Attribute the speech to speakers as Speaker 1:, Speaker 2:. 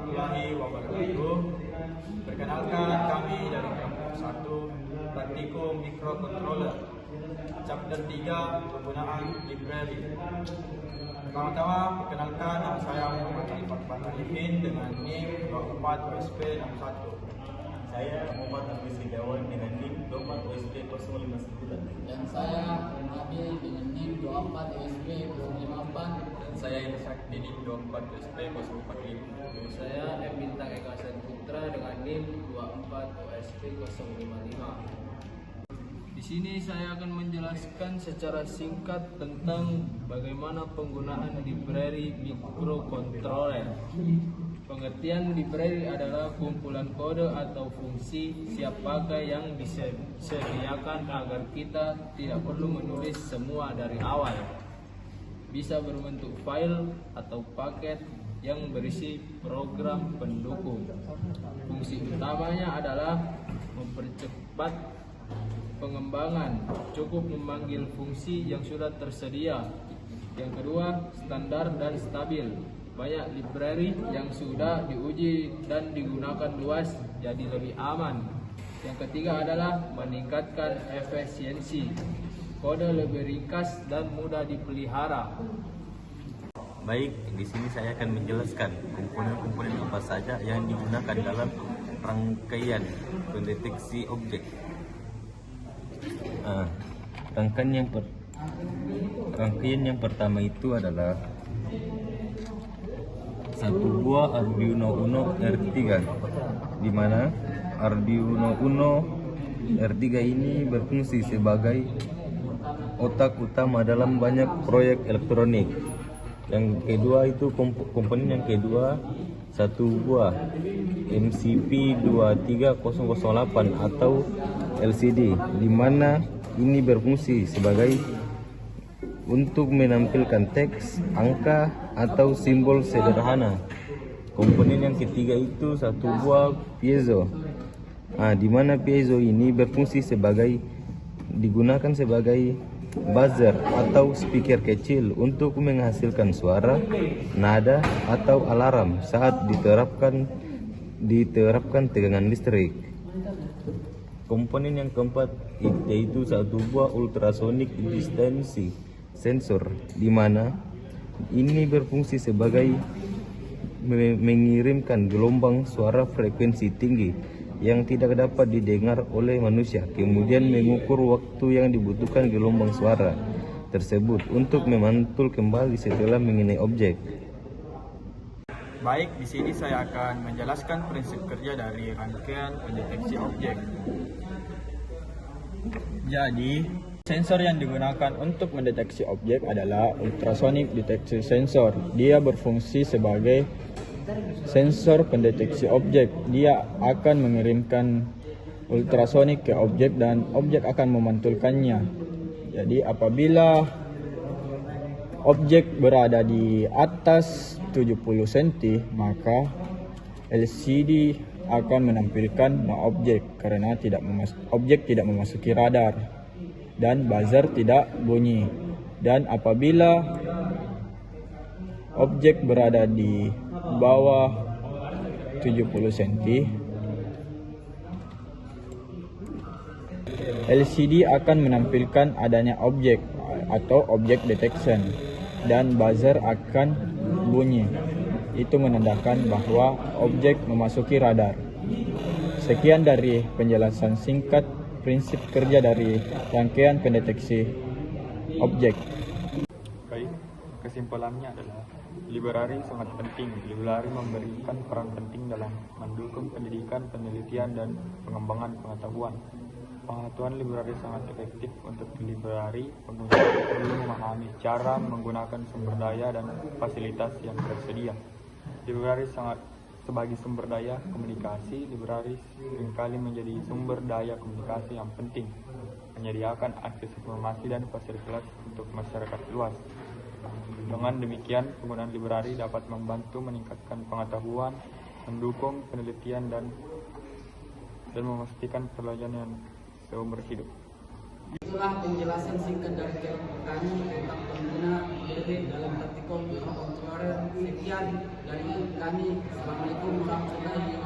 Speaker 1: warahmatullahi wabarakatuh. Perkenalkan, kami dari kelompok 1 Praktikum Microcontroller Chapter 3 Penggunaan Library. Pertama-tama, perkenalkan, nama saya Muhammad Alifat Batalifin dengan NIM 24USP61.
Speaker 2: Saya Muhammad Abis Setiawan dengan NIM 24USP059.
Speaker 3: Dan saya Nabil dengan NIM 24USP054.
Speaker 4: Dan saya Irsak di NIM 24USP045.
Speaker 3: Saya M. Bintang Eka Putra dengan NIM 24USP055. Di sini saya akan menjelaskan secara singkat tentang bagaimana penggunaan library microcontroller. Pengertian library adalah kumpulan kode atau fungsi siap pakai yang disediakan agar kita tidak perlu menulis semua dari awal. Bisa berbentuk file atau paket yang berisi program pendukung. Fungsi utamanya adalah mempercepat pengembangan, cukup memanggil fungsi yang sudah tersedia. Yang kedua, standar dan stabil. Banyak library yang sudah diuji dan digunakan luas, jadi lebih aman. Yang ketiga adalah meningkatkan efisiensi. Kode lebih ringkas dan mudah dipelihara.
Speaker 2: Baik, di sini saya akan menjelaskan komponen-komponen apa saja yang digunakan dalam rangkaian pendeteksi objek. Rangkaian yang pertama itu adalah satu buah Arduino Uno R3, di mana Arduino Uno R3 ini berfungsi sebagai otak utama dalam banyak proyek elektronik. Yang kedua itu komponen yang kedua, satu buah MCP 23008 atau LCD, di mana ini berfungsi sebagai untuk menampilkan teks, angka, atau simbol sederhana. Komponen yang ketiga itu satu buah piezo, di mana piezo ini berfungsi digunakan sebagai buzzer atau speaker kecil untuk menghasilkan suara, nada, atau alarm saat diterapkan tegangan listrik. Komponen yang keempat yaitu satu buah ultrasonic distance sensor, di mana ini berfungsi sebagai mengirimkan gelombang suara frekuensi tinggi yang tidak dapat didengar oleh manusia, kemudian mengukur waktu yang dibutuhkan gelombang suara tersebut untuk memantul kembali setelah mengenai objek.
Speaker 1: Baik, di sini saya akan menjelaskan prinsip kerja dari rangkaian pendeteksi objek. Jadi, sensor yang digunakan untuk mendeteksi objek adalah ultrasonic detection sensor. Dia berfungsi sebagai sensor pendeteksi objek. Dia akan mengirimkan ultrasonic ke objek dan objek akan memantulkannya. Jadi apabila objek berada di atas 70 cm, maka LCD akan menampilkan no objek karena objek tidak memasuki radar, dan buzzer tidak bunyi. Dan apabila objek berada di bawah 70 cm, LCD akan menampilkan adanya objek atau object detection, dan buzzer akan bunyi. Itu menandakan bahwa objek memasuki radar. Sekian dari penjelasan singkat prinsip kerja dari rangkaian pendeteksi objek. Baik, kesimpulannya adalah library sangat penting. Library memberikan peran penting dalam mendukung pendidikan, penelitian, dan pengembangan pengetahuan. Pengetahuan library sangat efektif. Untuk library, pengguna perlu memahami cara menggunakan sumber daya dan fasilitas yang tersedia. Library sebagai sumber daya komunikasi, library seringkali menjadi sumber daya komunikasi yang penting, menyediakan akses informasi dan fasilitas untuk masyarakat luas. Dengan demikian, penggunaan library dapat membantu meningkatkan pengetahuan, mendukung penelitian, dan memastikan pelajaran seumur hidup.
Speaker 3: Itulah penjelasan singkat dari kelompok kami tentang pengguna library dalam praktikum microcontroller
Speaker 5: suara. Sekian dari kami. Assalamualaikum warahmatullahi wabarakatuh.